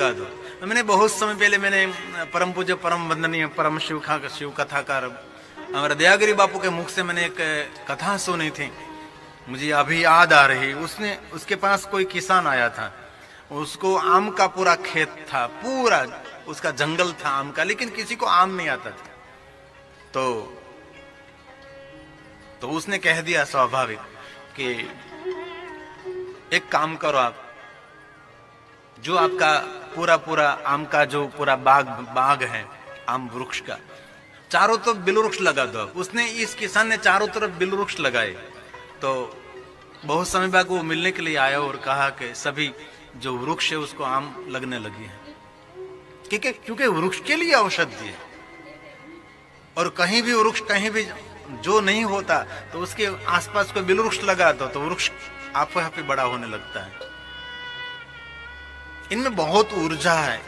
लगा दो। मैंने बहुत समय पहले मैंने परम पूज्य परम वंदनीय परम शिव कथाकार हमारे दयागिरी बापू के मुख से मैंने एक कथा सुनी थी, मुझे अभी याद आ रही। उसके पास कोई किसान आया था, उसको आम का पूरा खेत था, पूरा उसका जंगल था आम का, लेकिन किसी को आम नहीं आता था। तो उसने कह दिया स्वाभाविक कि एक काम करो, आप जो आपका पूरा आम का जो पूरा बाग है आम वृक्ष का, चारों तरफ बिलवृक्ष लगा दो। उसने, इस किसान ने चारों तरफ बिलवृक्ष लगाए। तो बहुत समय बाद वो मिलने के लिए आया और कहा कि सभी जो वृक्ष है उसको आम लगने लगी है, क्योंकि वृक्ष के लिए औषधि है। और कहीं भी वृक्ष, कहीं भी जो नहीं होता तो उसके आसपास कोई बिलवृक्ष लगा दो तो वृक्ष आपको यहाँ पे बड़ा होने लगता है। इनमें बहुत ऊर्जा है,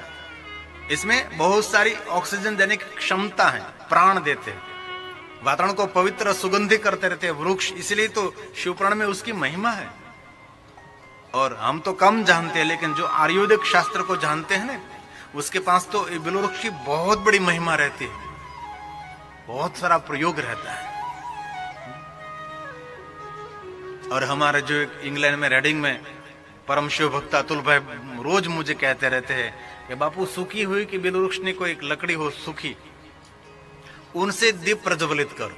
इसमें बहुत सारी ऑक्सीजन देने की क्षमता है, प्राण देते हैं, वातावरण को पवित्र सुगंधित करते रहते हैं वृक्ष। इसलिए तो शिवपुराण में उसकी महिमा है। और हम तो कम जानते हैं, लेकिन जो आयुर्वेदिक शास्त्र को जानते हैं ना, उसके पास तो बिलवृक्ष की बहुत बड़ी महिमा रहती है, बहुत सारा प्रयोग रहता है। और हमारे जो इंग्लैंड में रेडिंग में परम शिव भक्त अतुल भाई रोज मुझे कहते रहते हैं कि बापू, सूखी हुई कि बिलवृक्ष ने कोई एक लकड़ी हो सूखी, उनसे दीप प्रज्वलित करो।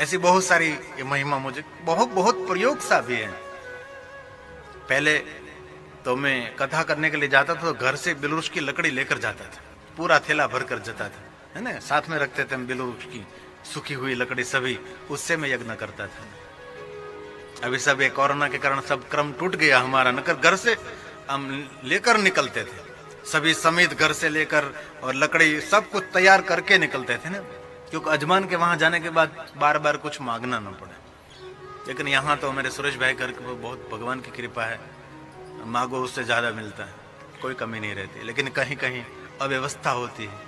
ऐसी बहुत सारी महिमा मुझे बहुत प्रयोग सा भी है। पहले तो मैं कथा करने के लिए जाता था तो घर से बिलवृक्ष की लकड़ी लेकर जाता था, पूरा थैला भर कर जाता था, है ना, साथ में रखते थे हम बिलवृक्ष की सूखी हुई लकड़ी सभी, उससे मैं यज्ञ करता था। अभी सब ये कोरोना के कारण सब क्रम टूट गया हमारा, नकर घर से हम लेकर निकलते थे, सभी समेत घर से लेकर, और लकड़ी सब कुछ तैयार करके निकलते थे ना, क्योंकि अजमान के वहां जाने के बाद बार बार कुछ मांगना न पड़े। लेकिन यहाँ तो मेरे सुरेश भाई घर के बहुत भगवान की कृपा है, मांगो उससे ज्यादा मिलता है, कोई कमी नहीं रहती। लेकिन कहीं कहीं अव्यवस्था होती है।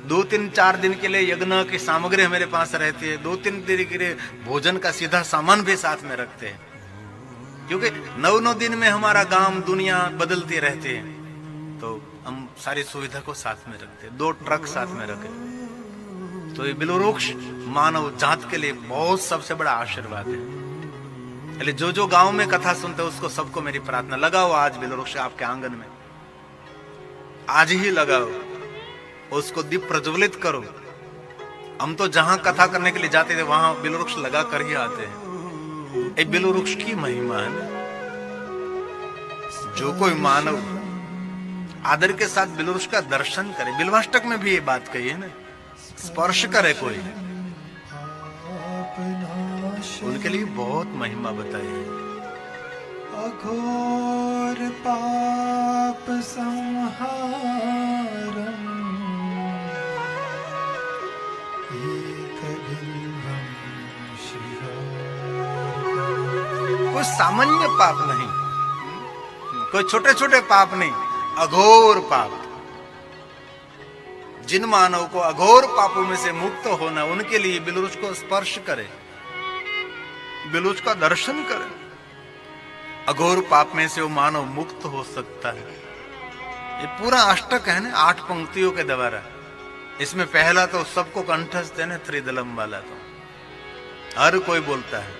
2-3-4 दिन के लिए यज्ञ की सामग्री मेरे पास रहती है, 2-3 दिन के लिए भोजन का सीधा सामान भी साथ में रखते हैं, क्योंकि 9 दिन में हमारा गांव दुनिया बदलती रहती है, तो हम सारी सुविधा को साथ में रखते हैं। 2 ट्रक साथ में रखे। तो ये बिलवृक्ष मानव जात के लिए बहुत सबसे बड़ा आशीर्वाद है। इसलिए जो गांव में कथा सुनते हैं उसको सबको मेरी प्रार्थना, लगाओ आज बिलवृक्ष आपके आंगन में, आज ही लगाओ, उसको दीप प्रज्वलित करो। हम तो जहां कथा करने के लिए जाते थे वहां बिलवृक्ष लगा कर ही आते हैं। एक बिलवृक्ष की महिमा है। जो कोई मानव आदर के साथ बिलवृक्ष का दर्शन करे, बिल्वाष्टक में भी ये बात कही है ना, स्पर्श करे कोई, उनके लिए बहुत महिमा बताई है। अघोर पाप संहारम कोई सामान्य पाप नहीं, कोई छोटे छोटे पाप नहीं, अघोर पाप। जिन मानव को अघोर पापों में से मुक्त होना, उनके लिए बिलवृक्ष को स्पर्श करे, बिलवृक्ष का दर्शन करे, अघोर पाप में से वो मानव मुक्त हो सकता है। ये पूरा अष्टक है ना, 8 पंक्तियों के द्वारा। इसमें पहला तो सबको कंठस्थ है ना, त्रिदलम वाला, तो हर कोई बोलता है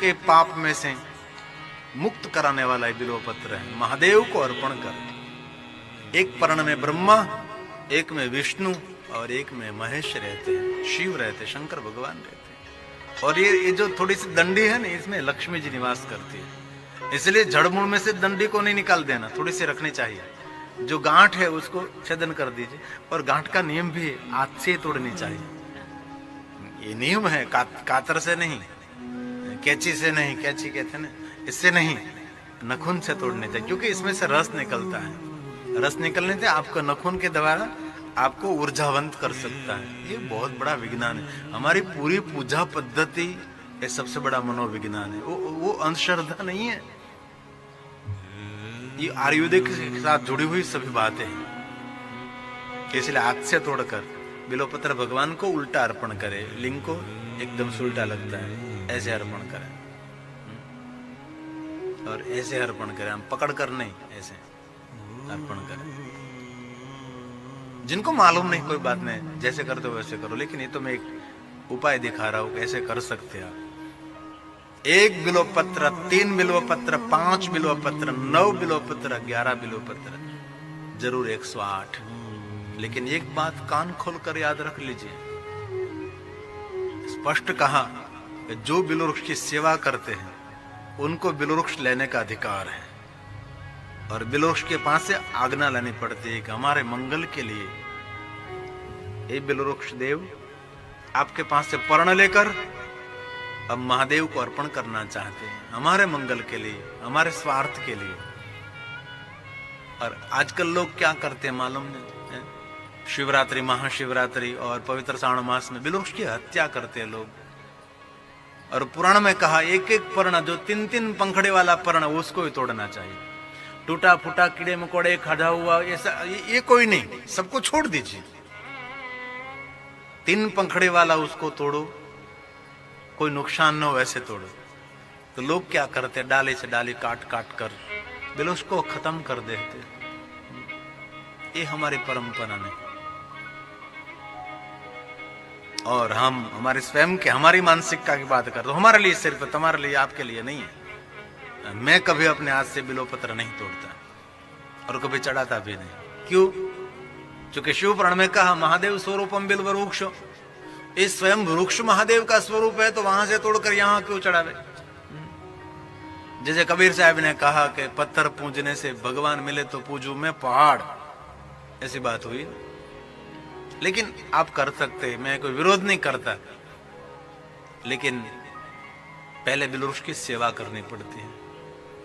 कि पाप में से मुक्त कराने वाला ये बिल्वपत्र है, महादेव को अर्पण कर। एक पर्ण में ब्रह्मा, एक में विष्णु और एक में महेश रहते हैं, शिव रहते, शंकर भगवान रहते हैं। और ये जो थोड़ी सी दंडी है ना, इसमें लक्ष्मी जी निवास करती है। इसलिए जड़मूल में से दंडी को नहीं निकाल देना, थोड़ी सी रखनी चाहिए। जो गांठ है उसको छेदन कर दीजिए। और गांठ का नियम भी हाथ से तोड़नी चाहिए, ये नियम है, कातर से नहीं, कैंची से नहीं, कैंची कहते हैं ना, इससे नहीं, नखून से तोड़ने चाहिए, क्योंकि इसमें से रस निकलता है। रस निकलने से आपको नखून के द्वारा आपको ऊर्जावंत कर सकता है। ये बहुत बड़ा विज्ञान है। हमारी पूरी पूजा पद्धति ये सबसे बड़ा मनोविज्ञान है। वो अंधश्रद्धा नहीं है, ये आयुर्वेदिक के साथ जुड़ी हुई सभी बातें हैं। इसलिए हाथ से तोड़कर बिल्वपत्र भगवान को उल्टा अर्पण करे, लिंग को एकदम से उल्टा लगता है, ऐसे अर्पण करें। और ऐसे अर्पण करें, हम पकड़ कर नहीं, ऐसे अर्पण करें। जिनको मालूम नहीं कोई बात नहीं, जैसे करते हो वैसे करो, लेकिन ये तो मैं एक उपाय दिखा रहा हूं कैसे कर सकते हैं आप। 1 बिल्व पत्र, 3 बिल्व पत्र, 5 बिल्व पत्र, 9 बिल्व पत्र, 11 बिल्व पत्र, जरूर 108। लेकिन एक बात कान खोलकर याद रख लीजिए, स्पष्ट कहा कि जो बिल्ववृक्ष की सेवा करते हैं उनको बिल्ववृक्ष लेने का अधिकार है, और बिल्ववृक्ष के पास से आज्ञा लेनी पड़ती है कि हमारे मंगल के लिए ये बिल्ववृक्ष देव आपके पास से पर्ण लेकर अब महादेव को अर्पण करना चाहते हैं, हमारे मंगल के लिए, हमारे स्वार्थ के लिए। और आजकल लोग क्या करते हैं मालूम नहीं, शिवरात्रि, महाशिवरात्रि और पवित्र श्रावण मास में बिल्ववृक्ष की हत्या करते हैं लोग। और पुराण में कहा एक एक पर्ण, जो 3-3 पंखड़े वाला पर्ण, उसको ही तोड़ना चाहिए। टूटा फूटा, कीड़े मकोड़े, खड़ा हुआ, ऐसा ये कोई नहीं, सबको छोड़ दीजिए। 3 पंखड़े वाला उसको तोड़ो, कोई नुकसान न हो ऐसे तोड़ो। तो लोग क्या करते, डाली से डाली काट काट कर बिल्ववृक्ष को खत्म कर देते। ये हमारी परंपरा नहीं, और हम हमारे स्वयं के, हमारी मानसिकता की बात कर, तो हमारे लिए सिर्फ, तुम्हारे लिए, आपके लिए नहीं है। मैं कभी अपने हाथ से बिल्व पत्र नहीं तोड़ता और कभी चढ़ाता भी नहीं। क्यों? क्योंकि शिव पुराण में कहा महादेव स्वरूपम बिल्व वृक्ष, इस स्वयं वृक्ष महादेव का स्वरूप है, तो वहां से तोड़कर यहां क्यों चढ़ावे। जैसे कबीर साहब ने कहा कि पत्थर पूजने से भगवान मिले तो पूजू मैं पहाड़, ऐसी बात हुई। लेकिन आप कर सकते, मैं कोई विरोध नहीं करता, लेकिन पहले बिल्ववृक्ष की सेवा करनी पड़ती है।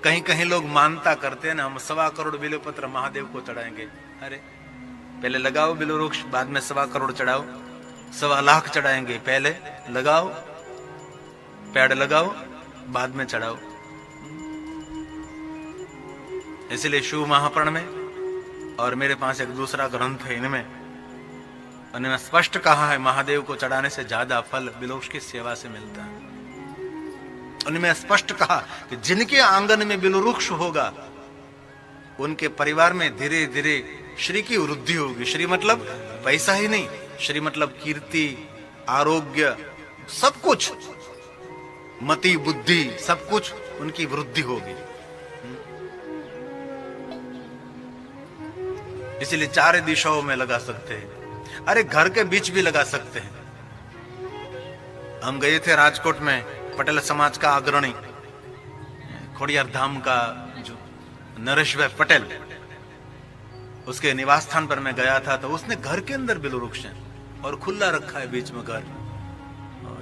कहीं कहीं लोग मानता करते हैं ना, हम 1.25 करोड़ बिल्व पत्र महादेव को चढ़ाएंगे। अरे पहले लगाओ बिल्ववृक्ष, बाद में 1.25 करोड़ चढ़ाओ, 1.25 लाख चढ़ाएंगे, पहले लगाओ, पेड़ लगाओ, बाद में चढ़ाओ। इसलिए शिव महापुराण में और मेरे पास एक दूसरा ग्रंथ है, इनमें उन्होंने स्पष्ट कहा है महादेव को चढ़ाने से ज्यादा फल बिल्ववृक्ष की सेवा से मिलता है। उन्होंने स्पष्ट कहा कि जिनके आंगन में बिल्ववृक्ष होगा उनके परिवार में धीरे धीरे श्री की वृद्धि होगी। श्री मतलब पैसा ही नहीं, श्री मतलब कीर्ति, आरोग्य, सब कुछ, मति बुद्धि, सब कुछ उनकी वृद्धि होगी। इसलिए 4 दिशाओं में लगा सकते हैं, अरे घर के बीच भी लगा सकते हैं। हम गए थे राजकोट में, पटेल समाज का अग्रणी खोड़ियार धाम का जो नरेश भाई पटेल, उसके निवास स्थान पर मैं गया था, तो उसने घर के अंदर बिल्ववृक्ष है और खुला रखा है, बीच में घर,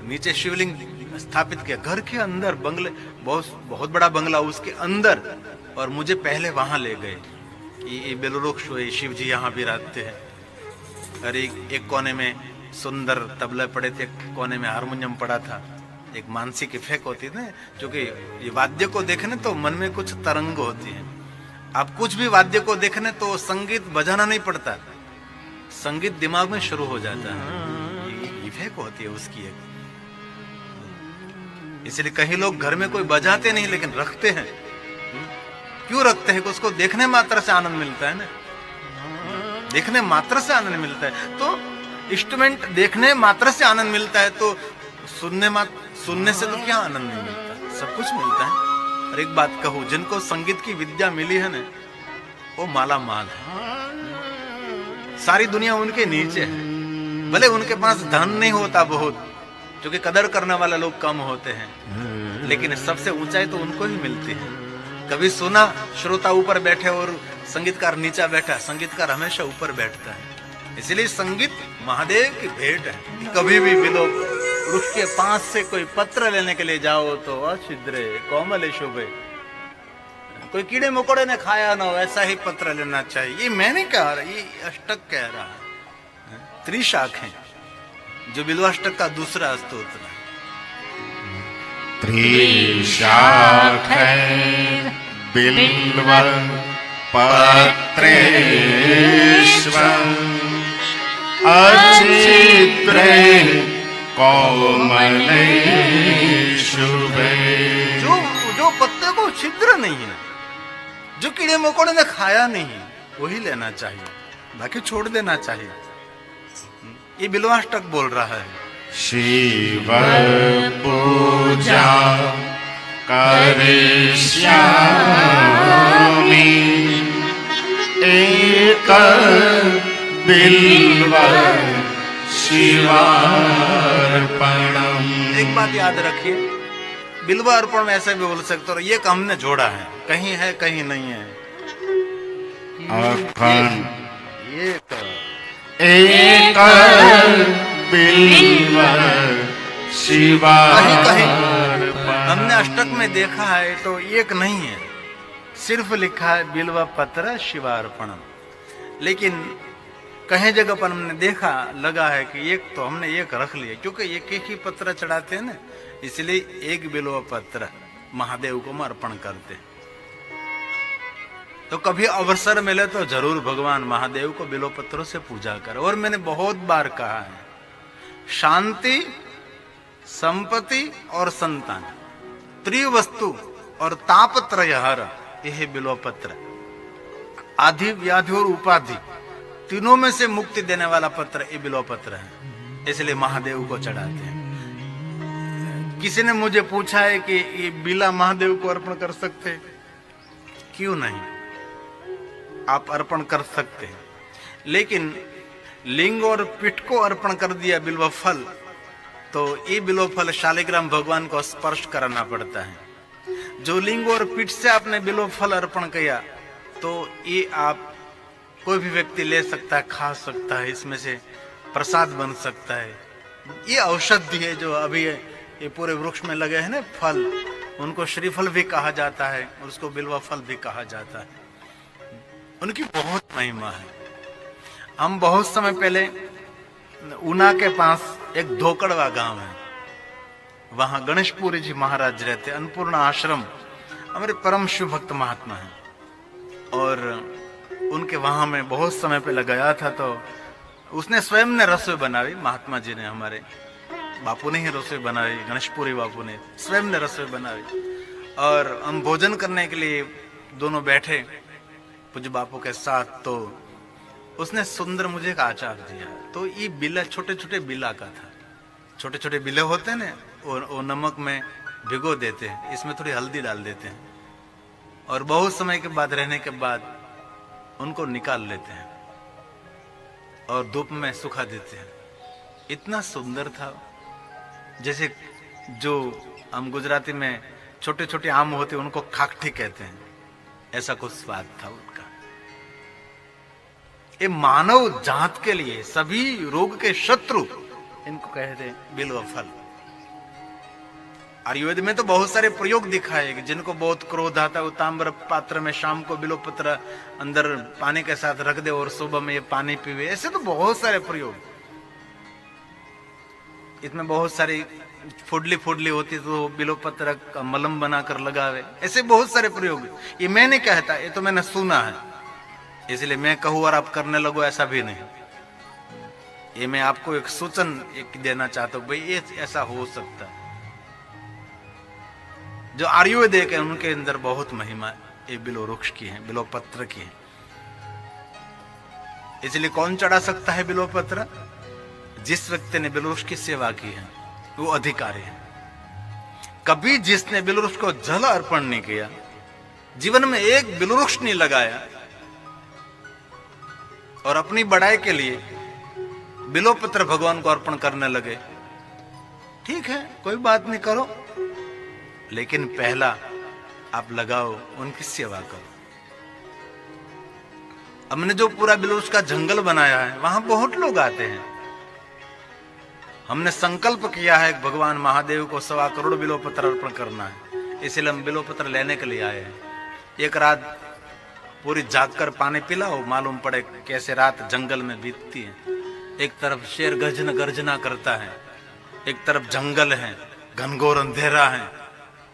नीचे शिवलिंग स्थापित किया, घर के अंदर बंगले, बहुत बड़ा बंगला उसके अंदर। और मुझे पहले वहां ले गए, ये बिल्ववृक्ष हुए, शिव जी यहाँ भी रहते हैं। और एक कोने में सुंदर तबले पड़े थे, एक कोने में हारमोनियम पड़ा था। एक मानसिक इफेक्ट होती है ना, क्योंकि ये वाद्य को देखने तो मन में कुछ तरंग होती है। आप कुछ भी वाद्य को देखने तो संगीत बजाना नहीं पड़ता, संगीत दिमाग में शुरू हो जाता है, इफेक्ट होती है उसकी एक। इसलिए कहीं लोग घर में कोई बजाते नहीं लेकिन रखते हैं। क्यों रखते हैं? कि उसको देखने मात्र से आनंद मिलता है ना, देखने मात्र से आनंद मिलता है। तो इंस्ट्रूमेंट देखने मात्र से आनंद मिलता है, तो सुनने से तो क्या आनंद नहीं मिलता, सब कुछ मिलता है। और एक बात कहूं, जिनको संगीत की विद्या मिली है ना, वो माला माल है, सारी दुनिया उनके नीचे है। भले उनके पास धन नहीं होता बहुत, क्योंकि कदर करने वाले लोग कम होते हैं, लेकिन सबसे ऊंचाई तो उनको ही मिलती है। कभी सुना श्रोता ऊपर बैठे और संगीतकार नीचा बैठा, संगीतकार हमेशा ऊपर बैठता है। इसलिए संगीत महादेव की भेंट है। कभी भी वृक्ष के पास से कोई पत्र लेने के लिए जाओ तो अछिद्रे कोमल शुभे, कोई कीड़े मकोड़े ने खाया ना हो ऐसा ही पत्र लेना चाहिए। ये मैं नहीं कह रहा, ये अष्टक कह रहा है, त्रिशाख है, जो बिल्वाष्टक का दूसरा स्तोत्र है। त्रिशाख बिल्व पत्रेष्व अचित्रे कोमले शुभे। जो पत्ते को छिद्र नहीं है, जो कीड़े मकोड़े ने खाया नहीं वही लेना चाहिए, बाकी छोड़ देना चाहिए। ये बिल्वाष्टक बोल रहा है। शिव पूजा करिष्यामि एक बिल्व शिवार्पणम्। एक बात याद रखिए, बिल्वा अर्पण में ऐसे भी बोल सकते हो, ये हमने जोड़ा है, कहीं है कहीं नहीं है। अखंड एक एक बिल्व शिवार्पणम्। हमने अष्टक में देखा है तो एक नहीं है, सिर्फ लिखा है बिल्वा पत्र शिवार्पणम। लेकिन कहीं जगह पर हमने देखा लगा है कि एक तो हमने एक रख लिया, क्योंकि एक एक ही पत्र चढ़ाते हैं ना, इसलिए एक बिल्वा पत्र महादेव को अर्पण करते हैं। तो कभी अवसर मिले तो जरूर भगवान महादेव को बिल्व पत्रों से पूजा करें। और मैंने बहुत बार कहा है, शांति, संपत्ति और संतान, त्रिवस्तु और तापत्रयहर, यह बिल्व पत्र आदि व्याधि और उपाधि तीनों में से मुक्ति देने वाला पत्र ये बिल्व पत्र है, इसलिए महादेव को चढ़ाते हैं। किसी ने मुझे पूछा है कि ये बिला महादेव को अर्पण कर सकते? क्यों नहीं, आप अर्पण कर सकते हैं, लेकिन लिंग और पीठ को अर्पण कर दिया बिल्व फल, तो ये बिल्व फल शालिग्राम भगवान को स्पर्श कराना पड़ता है। जो लिंग और पीठ से आपने बिल्व फल अर्पण किया, तो ये आप कोई भी व्यक्ति ले सकता है, खा सकता है, इसमें से प्रसाद बन सकता है। ये औषधि है जो अभी ये पूरे वृक्ष में लगे हैं ना फल, उनको श्रीफल भी कहा जाता है और उसको बिल्वा फल भी कहा जाता है। उनकी बहुत महिमा है। हम बहुत समय पहले ऊना के पास एक धोकड़वा गांव है, वहां गणेशपुरी जी महाराज रहते, अन्नपूर्णा आश्रम, हमारे परम शिव भक्त महात्मा है। और उनके वहां में बहुत समय पहले गया था, तो उसने स्वयं ने रसोई बनाई, महात्मा जी ने, हमारे बापू ने ही रसोई बनाई, गणेशपुरी बापू ने स्वयं ने रसोई बनाई। और हम भोजन करने के लिए दोनों बैठे पूज्य बापू के साथ, तो उसने सुंदर मुझे एक आचार दिया। तो ये बिला छोटे छोटे बिला का था, छोटे छोटे बिले होते हैं ना, वो नमक में भिगो देते हैं, इसमें थोड़ी हल्दी डाल देते हैं, और बहुत समय के बाद रहने के बाद उनको निकाल लेते हैं और धूप में सुखा देते हैं। इतना सुंदर था, जैसे जो हम गुजराती में छोटे छोटे आम होते हैं उनको खाकठी कहते हैं, ऐसा कुछ स्वाद था उनका। ये मानव जात के लिए, सभी रोग के शत्रु इनको कहते हैं बिल्व फल। आयुर्वेद में तो बहुत सारे प्रयोग दिखाए कि जिनको बहुत क्रोध आता है वो ताम्र पात्र में शाम को बिल्व पत्र अंदर पानी के साथ रख दे और सुबह में ये पानी पीवे, ऐसे तो बहुत सारे प्रयोग। इसमें बहुत सारी फुडली फुडली होती तो बिल्व पत्र का मलम बनाकर लगावे, ऐसे बहुत सारे प्रयोग। ये मैं नहीं कहता, ये तो मैंने सुना है, इसलिए मैं कहूँ और आप करने लगो ऐसा भी नहीं। ये मैं आपको एक सूचन एक देना चाहता हूँ, भाई ये ऐसा हो सकता है। जो आयुर्वेद है उनके अंदर बहुत महिमा ये बिल्व वृक्ष की है, बिल्व पत्र की है। इसलिए कौन चढ़ा सकता है बिल्व पत्र? जिस व्यक्ति ने बिल्व वृक्ष की सेवा की है वो अधिकारी है। कभी जिसने बिल्व वृक्ष को जल अर्पण नहीं किया, जीवन में एक बिल्व वृक्ष नहीं लगाया और अपनी बढ़ाई के लिए बिल्व पत्र भगवान को अर्पण करने लगे, ठीक है कोई बात नहीं, करो, लेकिन पहला आप लगाओ, उनकी सेवा करो। हमने जो पूरा बिल्व वृक्ष का जंगल बनाया है वहां बहुत लोग आते हैं। हमने संकल्प किया है भगवान महादेव को 1.25 करोड़ बिल्व पत्र अर्पण करना है, इसलिए हम बिल्व पत्र लेने के लिए आए हैं। एक रात पूरी जागकर पानी पिलाओ, मालूम पड़े कैसे रात जंगल में बीतती है। एक तरफ शेर गर्जना करता है, एक तरफ जंगल है, घनघोर अंधेरा है,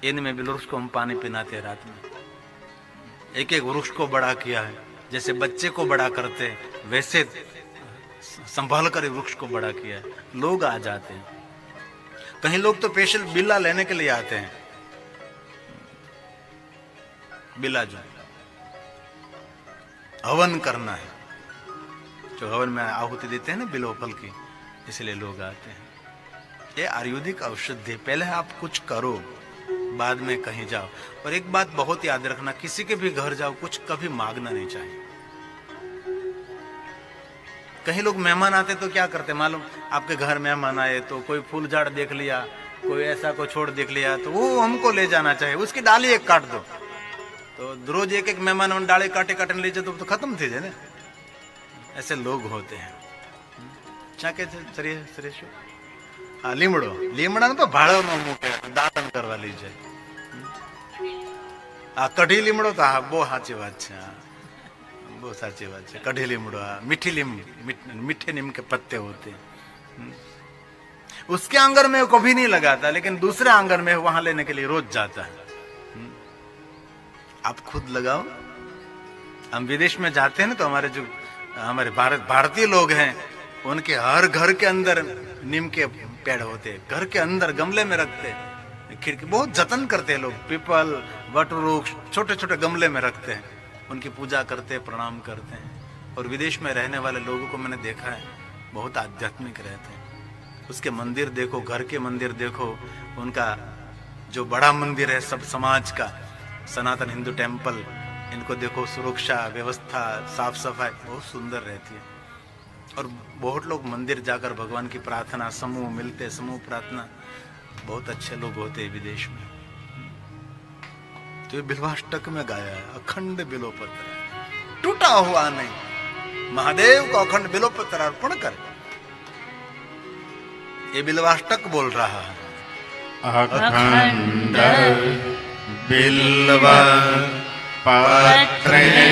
इनमें बिल्व वृक्ष को हम पानी पिलाते हैं रात में। एक एक वृक्ष को बड़ा किया है, जैसे बच्चे को बड़ा करते वैसे संभाल कर वृक्ष को बड़ा किया है। लोग आ जाते हैं, कहीं लोग तो स्पेशल बिल्ला लेने के लिए आते हैं। बिलाजू हवन करना है, जो हवन में आहुति देते हैं ना बिलो फल की, इसलिए लोग आते हैं। ये आयुर्वेदिक औषधि, पहले आप कुछ करो बाद में कहीं जाओ। और एक बात बहुत याद रखना, किसी के भी घर जाओ कुछ कभी मांगना नहीं चाहिए। कहीं लोग मेहमान आते तो क्या करते मालूम, आपके घर मेहमान आए तो कोई फूल झाड़ देख लिया, कोई ऐसा कोई छोड़ देख लिया, तो वो हमको ले जाना चाहिए, उसकी डाली एक काट दो। तो रोज एक एक मेहमान डाले काटे काटने ले जाए तो खत्म थे जाए ना। ऐसे लोग होते हैं। क्या कहते सुरेश? हाँ, લીમડો લીમડા તો ભાડોનો મૂકે, દાતન કરવા લીજે। આ કઢી લીમડો તો હા બહુ સાચી વાત છે, બહુ સાચી વાત છે। કઢી લીમડો, मीठी मीठे नीम के पत्ते होते हैं, उसके आंगन में कभी नहीं लगाता, लेकिन दूसरे आंगन में वहां लेने के लिए रोज जाता है। आप खुद लगाओ। हम विदेश में जाते हैं ना, तो हमारे भारतीय लोग हैं, उनके हर घर के अंदर नीम के पेड़ होते हैं, घर के अंदर गमले में रखते हैं, खिड़की बहुत जतन करते हैं लोग। पीपल, वटवृक्ष छोटे छोटे गमले में रखते हैं, उनकी पूजा करते हैं, प्रणाम करते हैं। और विदेश में रहने वाले लोगों को मैंने देखा है, बहुत आध्यात्मिक रहते हैं। उसके मंदिर देखो, घर के मंदिर देखो, उनका जो बड़ा मंदिर है सब समाज का, सनातन हिंदू टेम्पल, इनको देखो, सुरक्षा व्यवस्था, साफ सफाई बहुत सुंदर रहती है। और बहुत लोग मंदिर जाकर भगवान की प्रार्थना, समूह मिलते, समूह प्रार्थना, बहुत अच्छे लोग होते हैं विदेश में। तो ये बिल्वाष्टक में गाया है, अखंड बिलोपत्र टूटा हुआ नहीं, महादेव को अखंड बिलोपत्र अर्पण कर, ये बिल्वाष्टक बोल रहा है। अखंड बिल्व पत्रेण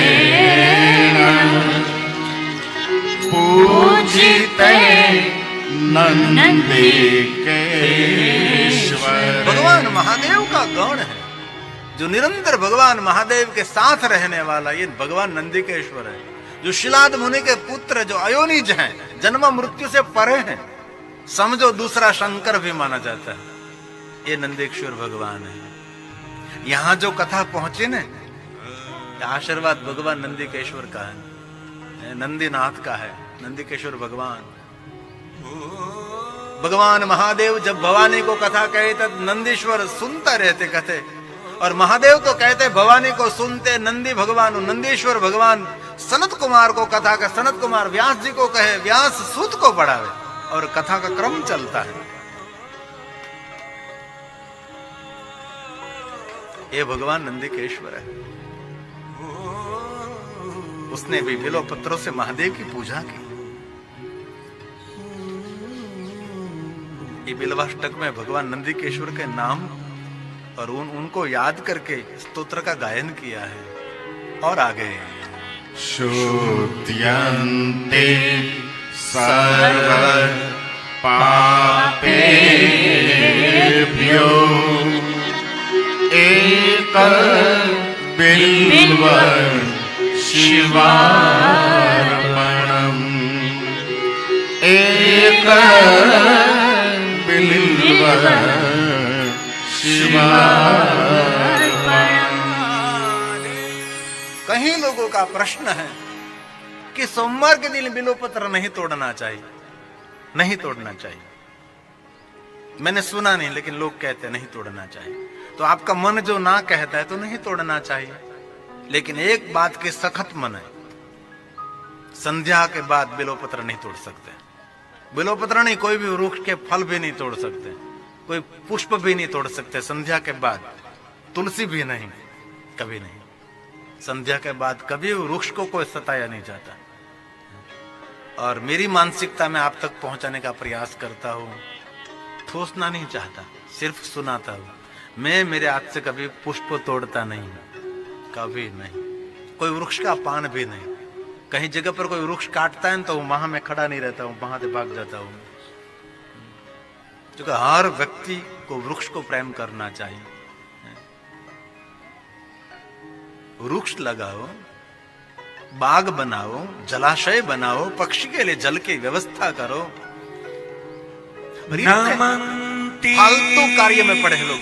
पूजिते नंदिकेश्वर। भगवान महादेव का गण है, जो निरंतर भगवान महादेव के साथ रहने वाला ये भगवान नंदिकेश्वर है, जो शिलाद मुनि के पुत्र, जो अयोनिज हैं, जन्म मृत्यु से परे हैं, समझो दूसरा शंकर भी माना जाता है, ये नंदिकेश्वर भगवान है। यहां जो कथा पहुंची ने, आशीर्वाद भगवान नंदिकेश्वर का है, नंदीनाथ का है, नंदिकेश्वर भगवान। भगवान महादेव जब भवानी को कथा कहे तब नंदीश्वर सुनता रहते कथे, और महादेव तो कहते भवानी को सुनते नंदी भगवान, नंदीश्वर भगवान सनत कुमार को कथा का, सनत कुमार व्यास जी को कहे, व्यास सूत को बढ़ावे, और कथा का क्रम चलता है। ये भगवान नंदिकेश्वर है। उसने भी बिलो पत्रों से महादेव की पूजा की। ये बिल्वाष्टक में भगवान नंदिकेश्वर के नाम और उनको याद करके स्तोत्र का गायन किया है। और आगे शुद्ध्यन्ते सर्व पापेभ्यो एक बिल्व शिवार्पणम्। एक बिल्व शिवार्पणम्। कहीं लोगों का प्रश्न है कि सोमवार के दिन बिल्वपत्र नहीं तोड़ना चाहिए, नहीं तोड़ना चाहिए। मैंने सुना नहीं, लेकिन लोग कहते नहीं तोड़ना चाहिए। तो आपका मन जो ना कहता है तो नहीं तोड़ना चाहिए। लेकिन एक बात की सख्त मन है, संध्या के बाद बिल्वपत्र नहीं तोड़ सकते। बिल्वपत्र नहीं, कोई भी वृक्ष के फल भी नहीं तोड़ सकते, कोई पुष्प भी नहीं तोड़ सकते संध्या के बाद। तुलसी भी नहीं, कभी नहीं। संध्या के बाद कभी वृक्ष को कोई सताया नहीं जाता। और मेरी मानसिकता में आप तक पहुंचाने का प्रयास करता हूं, ठोसना नहीं चाहता, सिर्फ सुनाता हूं। मैं मेरे हाथ से कभी पुष्प तोड़ता नहीं, कभी नहीं। कोई वृक्ष का पान भी नहीं। कहीं जगह पर कोई वृक्ष काटता है तो वहां मैं खड़ा नहीं रहता हूं, वहां से भाग जाता हूं। क्योंकि हर व्यक्ति को वृक्ष को प्रेम करना चाहिए। वृक्ष लगाओ, बाग बनाओ, जलाशय बनाओ, पक्षी के लिए जल की व्यवस्था करो। फालतू कार्य में पड़े लोग।